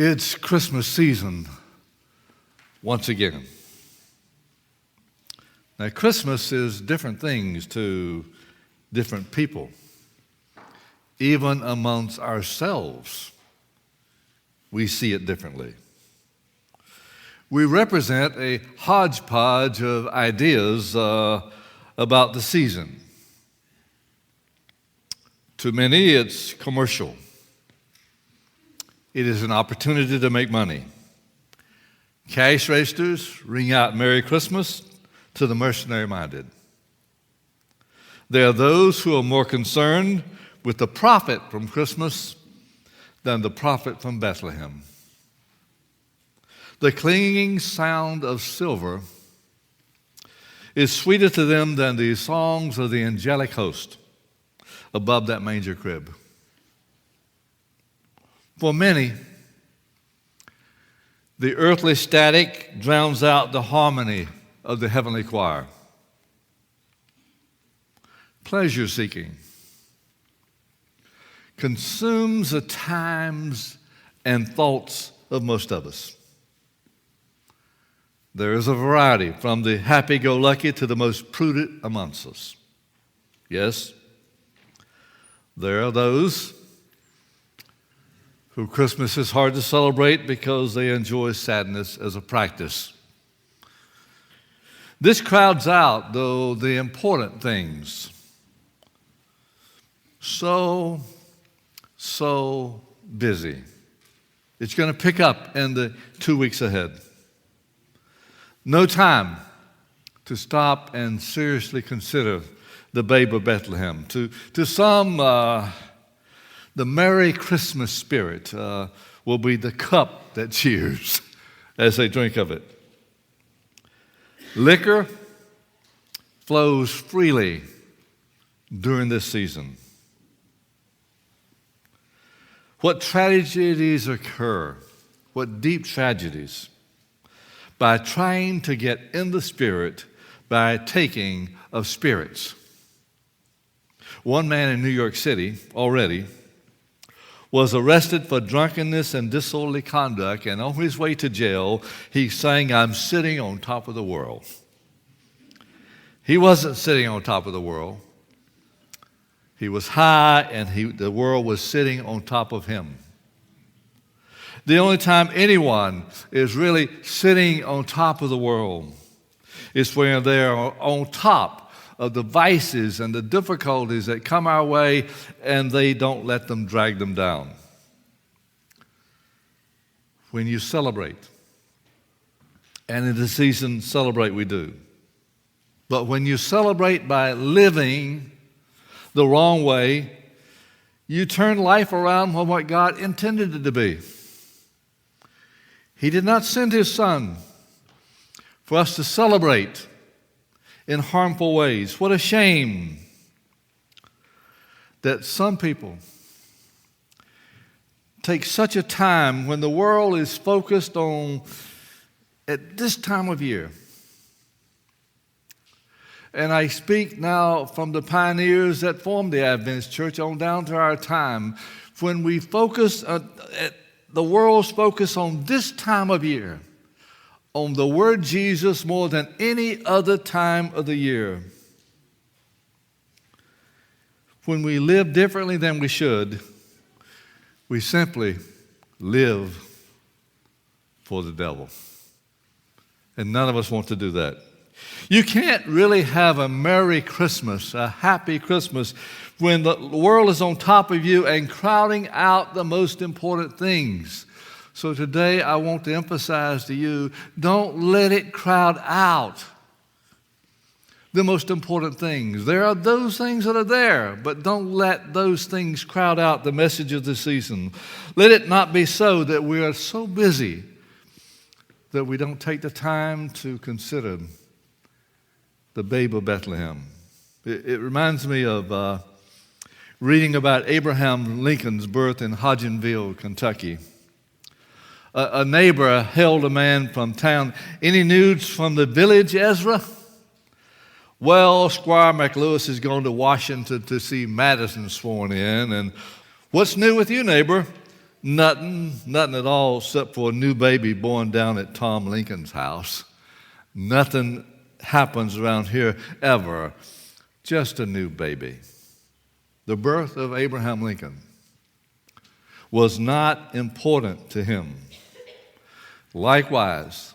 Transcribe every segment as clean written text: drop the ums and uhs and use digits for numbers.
It's Christmas season once again. Now, Christmas is different things to different people. Even amongst ourselves, we see it differently. We represent a hodgepodge of ideas about the season. To many, it's commercial. It is an opportunity to make money. Cash registers ring out Merry Christmas to the mercenary-minded. There are those who are more concerned with the profit from Christmas than the profit from Bethlehem. The clinging sound of silver is sweeter to them than the songs of the angelic host above that manger crib. For many, the earthly static drowns out the harmony of the heavenly choir. Pleasure-seeking consumes the times and thoughts of most of us. There is a variety, from the happy-go-lucky to the most prudent amongst us. Yes, there are those who Christmas is hard to celebrate because they enjoy sadness as a practice. This crowds out, though, the important things. So busy. It's going to pick up in the 2 weeks ahead. No time to stop and seriously consider the babe of Bethlehem. To some, the Merry Christmas spirit will be the cup that cheers as they drink of it. Liquor flows freely during this season. What tragedies occur, what deep tragedies, by trying to get in the spirit by taking of spirits. One man in New York City already was arrested for drunkenness and disorderly conduct, and on his way to jail, he sang, "I'm sitting on top of the world." He wasn't sitting on top of the world. He was high, and the world was sitting on top of him. The only time anyone is really sitting on top of the world is when they're on top of the vices and the difficulties that come our way, and they don't let them drag them down. When you celebrate, and in the season, celebrate we do. But when you celebrate by living the wrong way, you turn life around from what God intended it to be. He did not send His Son for us to celebrate in harmful ways. What a shame that some people take such a time when the world is focused on, at this time of year, and I speak now from the pioneers that formed the Adventist Church on down to our time, when we focus, the world's focus on this time of year, on the word Jesus more than any other time of the year. When we live differently than we should, we simply live for the devil. And none of us want to do that. You can't really have a Merry Christmas, a happy Christmas, when the world is on top of you and crowding out the most important things. So today I want to emphasize to you, don't let it crowd out the most important things. There are those things that are there, but don't let those things crowd out the message of the season. Let it not be so that we are so busy that we don't take the time to consider the babe of Bethlehem. It reminds me of reading about Abraham Lincoln's birth in Hodgenville, Kentucky. A neighbor hailed a man from town. "Any news from the village, Ezra?" "Well, Squire McLewis is going to Washington to see Madison sworn in." "And what's new with you, neighbor?" Nothing at all except for a new baby born down at Tom Lincoln's house. Nothing happens around here ever. Just a new baby. The birth of Abraham Lincoln was not important to him. Likewise,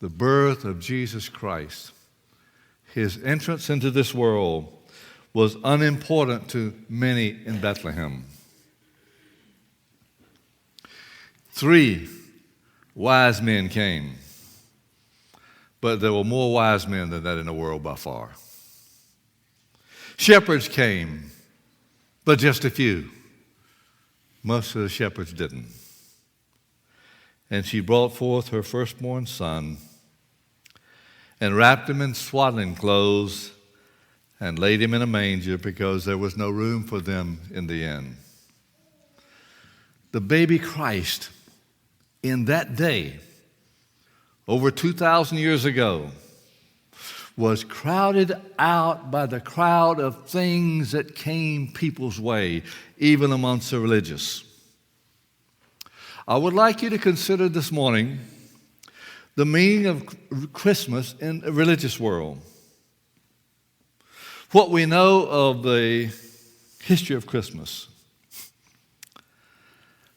the birth of Jesus Christ, his entrance into this world, was unimportant to many in Bethlehem. 3 wise men came, but there were more wise men than that in the world by far. Shepherds came, but just a few. Most of the shepherds didn't. And she brought forth her firstborn son and wrapped him in swaddling clothes and laid him in a manger because there was no room for them in the inn. The baby Christ in that day, over 2,000 years ago, was crowded out by the crowd of things that came people's way, even amongst the religious. I would like you to consider this morning the meaning of Christmas in a religious world. What we know of the history of Christmas.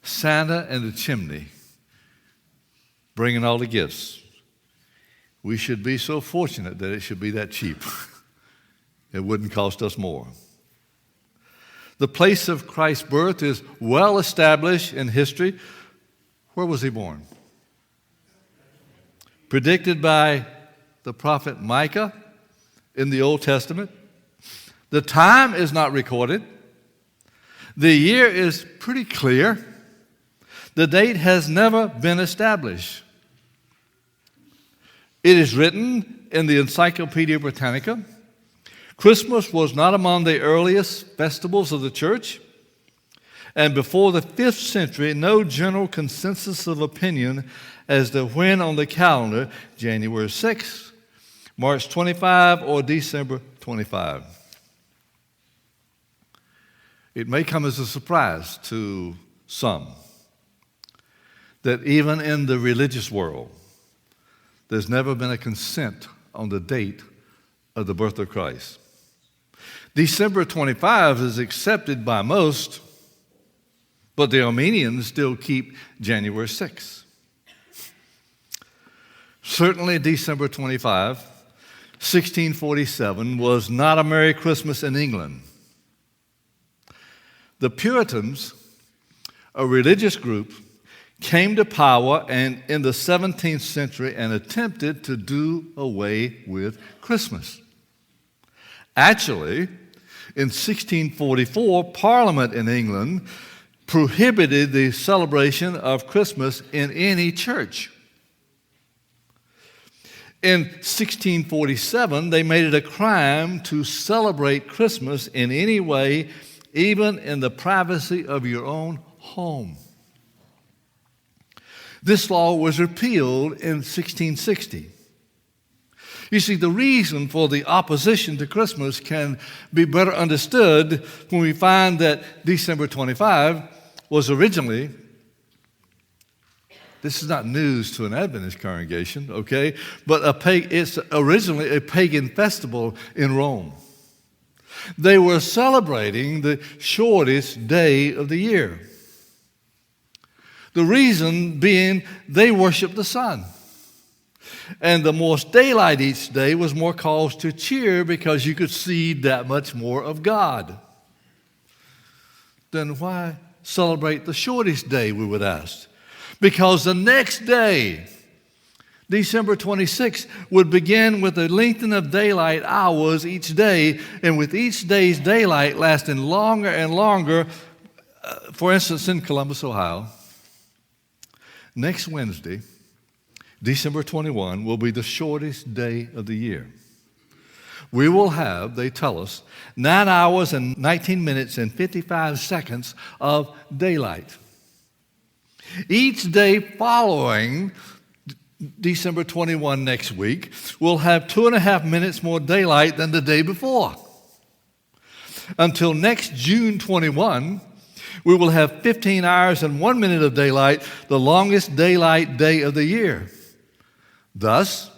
Santa and the chimney bringing all the gifts. We should be so fortunate that it should be that cheap. It wouldn't cost us more. The place of Christ's birth is well established in history. Where was he born? Predicted by the prophet Micah in the Old Testament. The time is not recorded. The year is pretty clear. The date has never been established. It is written in the Encyclopedia Britannica. Christmas was not among the earliest festivals of the church, and before the 5th century, no general consensus of opinion as to when on the calendar, January 6, March 25, or December 25. It may come as a surprise to some that even in the religious world, there's never been a consent on the date of the birth of Christ. December 25 is accepted by most, but the Armenians still keep January 6. Certainly December 25, 1647, was not a Merry Christmas in England. The Puritans, a religious group, came to power and in the 17th century and attempted to do away with Christmas. Actually, in 1644, Parliament in England prohibited the celebration of Christmas in any church. In 1647, they made it a crime to celebrate Christmas in any way, even in the privacy of your own home. This law was repealed in 1660. You see, the reason for the opposition to Christmas can be better understood when we find that December 25 was originally, this is not news to an Adventist congregation, okay, but it's originally a pagan festival in Rome. They were celebrating the shortest day of the year. The reason being they worshiped the sun. And the more daylight each day was more cause to cheer because you could see that much more of God. Then why celebrate the shortest day, we would ask? Because the next day, December 26th, would begin with a lengthening of daylight hours each day, and with each day's daylight lasting longer and longer. For instance, in Columbus, Ohio, next Wednesday, December 21, will be the shortest day of the year. We will have, they tell us, 9 hours and 19 minutes and 55 seconds of daylight. Each day following December 21 next week will have 2.5 minutes more daylight than the day before. Until next June 21, We will have 15 hours and 1 minute of daylight, the longest daylight day of the year. Thus,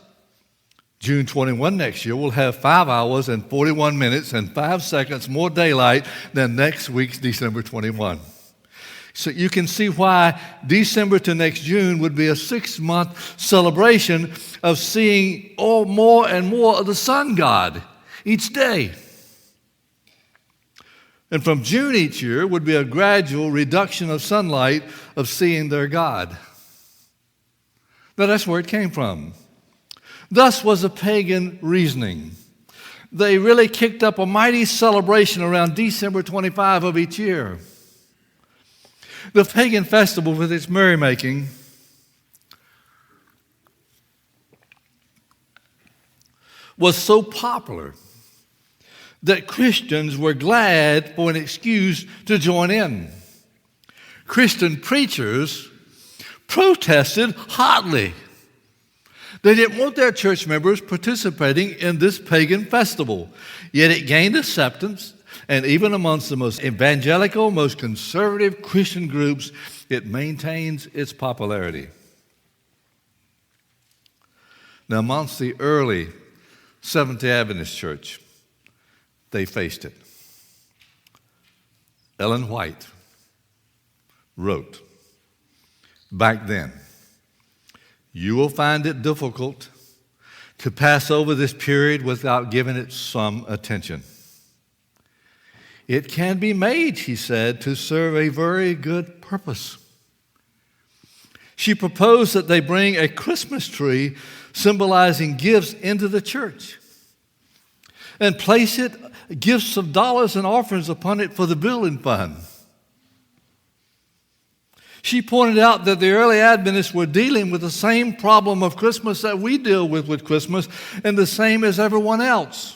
June 21 next year will have 5 hours and 41 minutes and 5 seconds more daylight than next week's December 21. So you can see why December to next June would be a 6-month celebration of seeing more and more of the sun god each day. And from June each year would be a gradual reduction of sunlight of seeing their God. Now that's where it came from. Thus was the pagan reasoning. They really kicked up a mighty celebration around December 25 of each year. The pagan festival with its merrymaking was so popular that Christians were glad for an excuse to join in. Christian preachers protested hotly. They didn't want their church members participating in this pagan festival, yet it gained acceptance, and even amongst the most evangelical, most conservative Christian groups, it maintains its popularity. Now, amongst the early Seventh-day Adventist church, they faced it. Ellen White wrote, back then, "You will find it difficult to pass over this period without giving it some attention. It can be made," she said, "to serve a very good purpose." She proposed that they bring a Christmas tree symbolizing gifts into the church and place gifts of dollars and offerings upon it for the building fund. She pointed out that the early Adventists were dealing with the same problem of Christmas that we deal with Christmas, and the same as everyone else.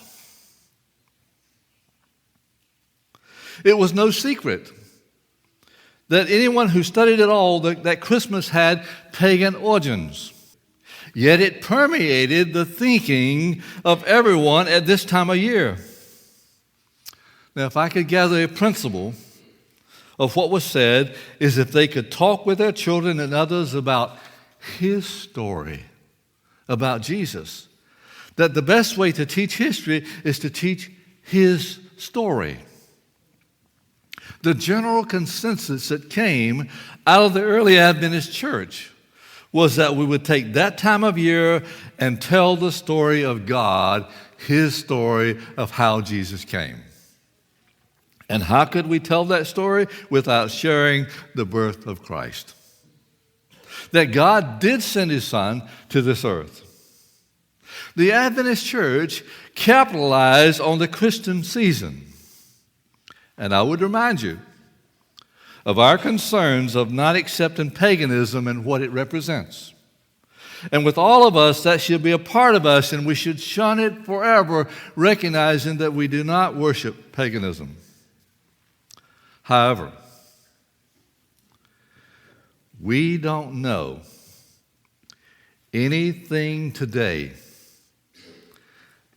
It was no secret that anyone who studied at all that Christmas had pagan origins. Yet it permeated the thinking of everyone at this time of year. Now, if I could gather a principle of what was said, is if they could talk with their children and others about his story, about Jesus, that the best way to teach history is to teach his story. The general consensus that came out of the early Adventist church was that we would take that time of year and tell the story of God, his story of how Jesus came. And how could we tell that story without sharing the birth of Christ? That God did send his son to this earth. The Adventist church capitalized on the Christian season. And I would remind you of our concerns of not accepting paganism and what it represents. And with all of us, that should be a part of us, and we should shun it forever, recognizing that we do not worship paganism. However, we don't know anything today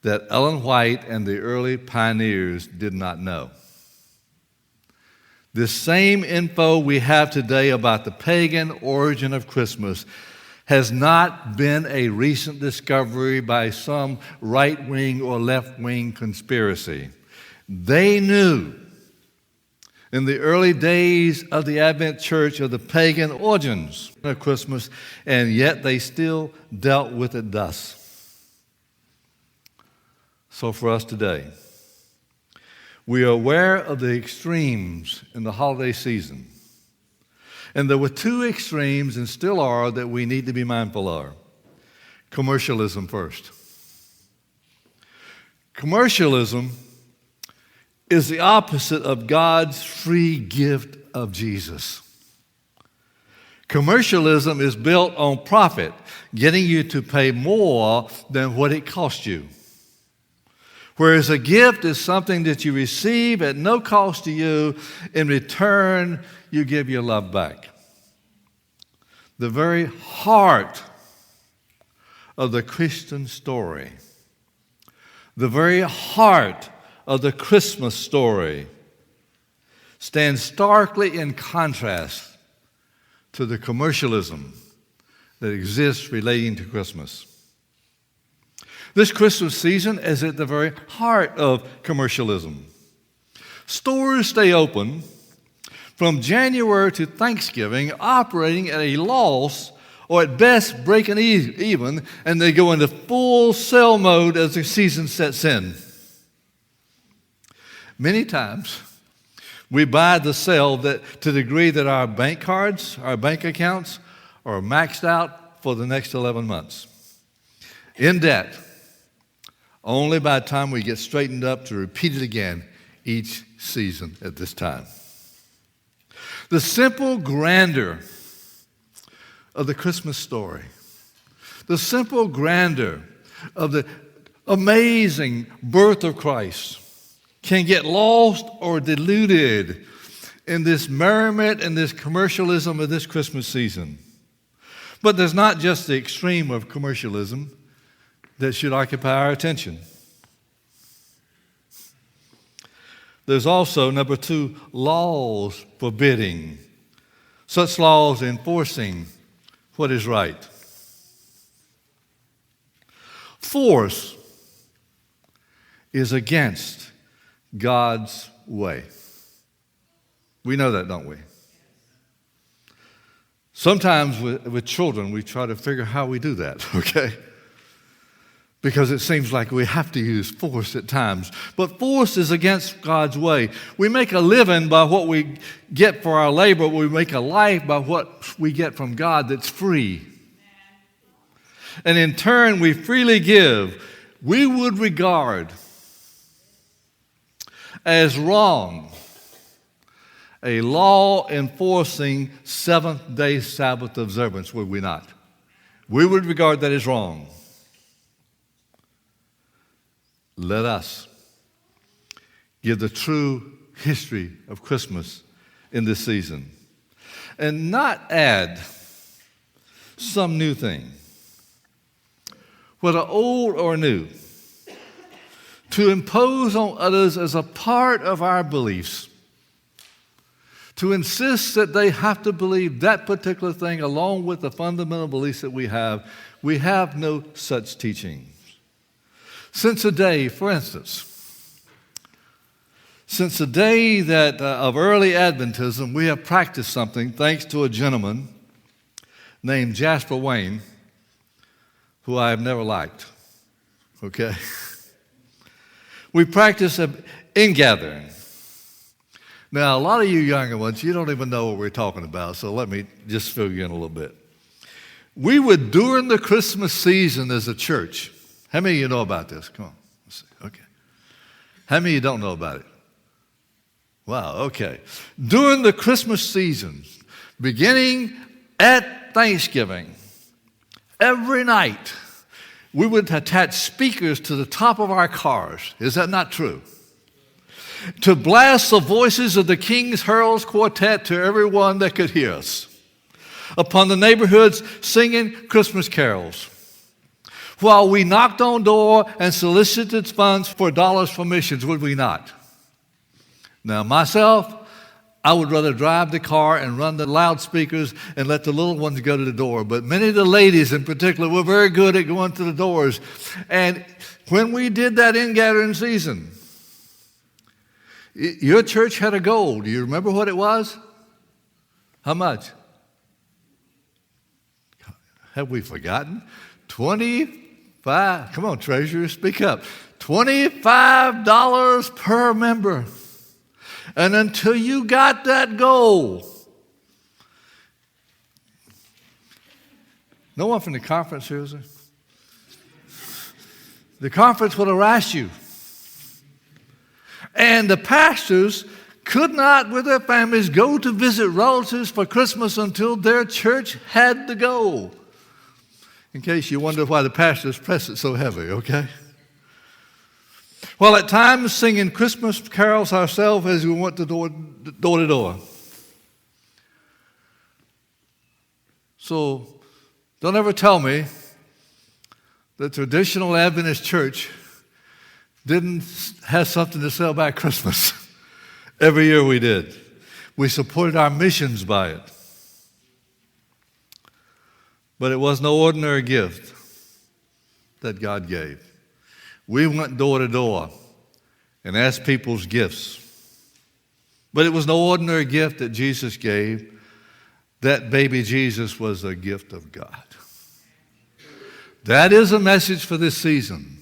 that Ellen White and the early pioneers did not know. This same info we have today about the pagan origin of Christmas has not been a recent discovery by some right-wing or left-wing conspiracy. They knew in the early days of the Advent Church of the pagan origins of Christmas, and yet they still dealt with it thus. So for us today, we are aware of the extremes in the holiday season. And there were two extremes, and still are, that we need to be mindful of. Commercialism first. Commercialism is the opposite of God's free gift of Jesus. Commercialism is built on profit, getting you to pay more than what it cost you. Whereas a gift is something that you receive at no cost to you. In return, you give your love back. The very heart of the Christian story, the very heart of the Christmas story, stands starkly in contrast to the commercialism that exists relating to Christmas. This Christmas season is at the very heart of commercialism. Stores stay open from January to Thanksgiving, operating at a loss or at best breaking even, and they go into full sell mode as the season sets in. Many times, we buy the sell that to the degree that our bank cards, our bank accounts, are maxed out for the next 11 months. In debt, only by the time we get straightened up to repeat it again each season at this time. The simple grandeur of the Christmas story, the simple grandeur of the amazing birth of Christ can get lost or diluted in this merriment and this commercialism of this Christmas season. But there's not just the extreme of commercialism that should occupy our attention. There's also, number 2, laws forbidding, such laws enforcing what is right. Force is against God's way. We know that, don't we? Sometimes with children, we try to figure how we do that, okay? Because it seems like we have to use force at times. But force is against God's way. We make a living by what we get for our labor. We make a life by what we get from God that's free. And in turn, we freely give. We would regard as wrong a law enforcing seventh-day Sabbath observance, would we not? We would regard that as wrong. Let us give the true history of Christmas in this season and not add some new thing, whether old or new, to impose on others as a part of our beliefs, to insist that they have to believe that particular thing along with the fundamental beliefs that we have no such teaching. Since the day, for instance, since the day that of early Adventism, we have practiced something thanks to a gentleman named Jasper Wayne, who I have never liked, okay? We practice an ingathering. Now, a lot of you younger ones, you don't even know what we're talking about, so let me just fill you in a little bit. We would, during the Christmas season as a church, how many of you know about this? Come on, let's see. Okay. How many of you don't know about it? Wow, okay. During the Christmas season, beginning at Thanksgiving, every night, we would attach speakers to the top of our cars. Is that not true? To blast the voices of the King's Heralds Quartet to everyone that could hear us, upon the neighborhoods singing Christmas carols, while we knocked on door and solicited funds for dollars for missions, would we not? Now, myself, I would rather drive the car and run the loudspeakers and let the little ones go to the door. But many of the ladies in particular were very good at going to the doors. And when we did that ingathering season, your church had a goal. Do you remember what it was? How much? Have we forgotten? 25. Come on, treasurer, speak up. $25 per member. And until you got that goal, no one from the conference here, is there? The conference would harass you. And the pastors could not, with their families, go to visit relatives for Christmas until their church had the goal. In case you wonder why the pastors press it so heavy, okay? Well, at times singing Christmas carols ourselves as we went door to door. So don't ever tell me the traditional Adventist church didn't have something to sell by Christmas. Every year we did. We supported our missions by it. But it was no ordinary gift that God gave. We went door to door and asked people's gifts. But it was no ordinary gift that Jesus gave. That baby Jesus was a gift of God. That is a message for this season.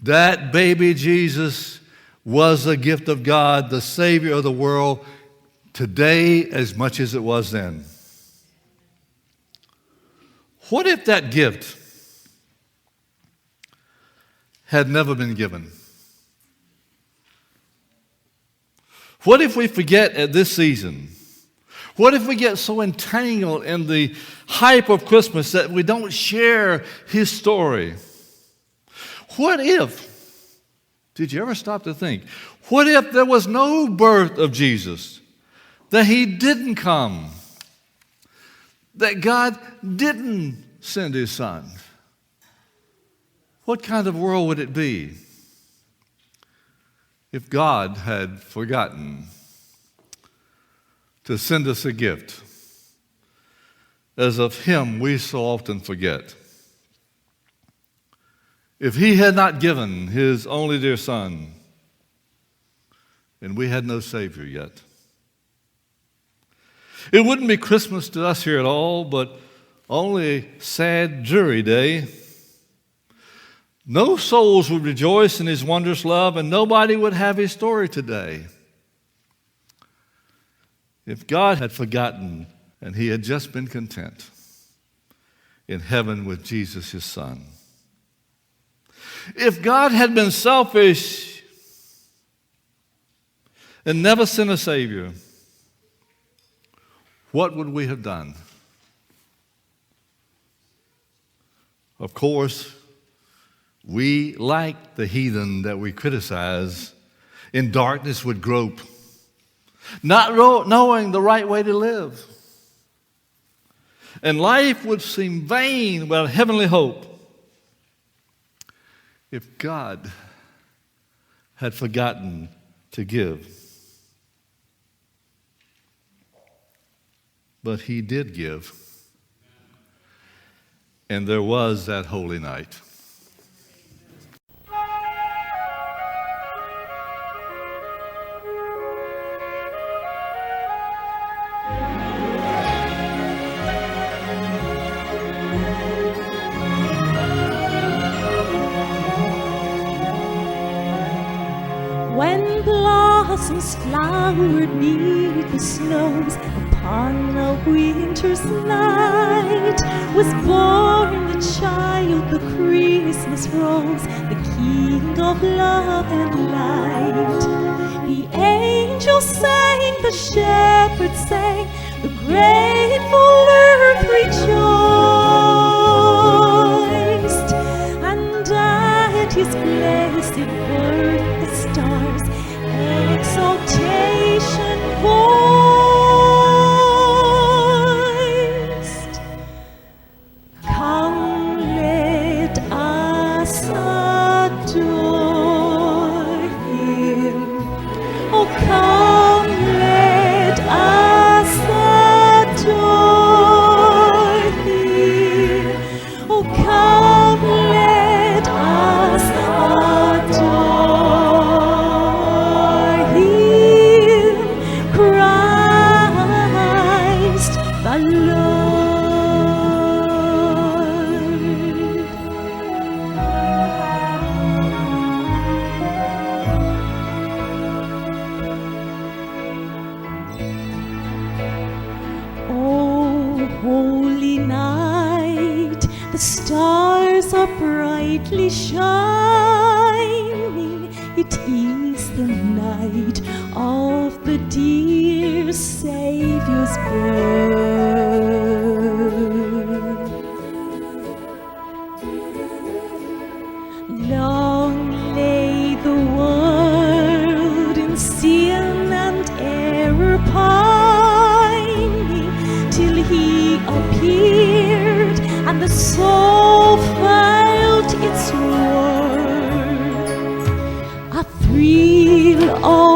That baby Jesus was a gift of God, the Savior of the world, today as much as it was then. What if that gift had never been given? What if we forget at this season? What if we get so entangled in the hype of Christmas that we don't share his story? What if, did you ever stop to think, what if there was no birth of Jesus? That he didn't come? That God didn't send his son? What kind of world would it be if God had forgotten to send us a gift, as of him we so often forget? If he had not given his only dear son, and we had no Savior yet, it wouldn't be Christmas to us here at all, but only a sad, dreary day. No souls would rejoice in his wondrous love, and nobody would have his story today. If God had forgotten and he had just been content in heaven with Jesus, his son. If God had been selfish and never sent a Savior, what would we have done? Of course, we, like the heathen that we criticize, in darkness would grope, not knowing the right way to live. And life would seem vain without heavenly hope if God had forgotten to give. But he did give. And there was that holy night. When blossoms flowered 'neath the snows, upon a winter's night was born the child, the Christmas rose, the King of love and light. The angels sang, the shepherds sang, the grateful earth rejoiced, and at his blessed birth the stars exaltation voiced. Come, let us adore him. Oh, come, let us adore him. Oh, come, let us adore him, Christ the Lord. Oh, holy night, the stars are brightly shining. It is the night of the dear Savior's birth. Long lay the world in sin and error pining, till he appeared and the soul felt its worth. A thrill of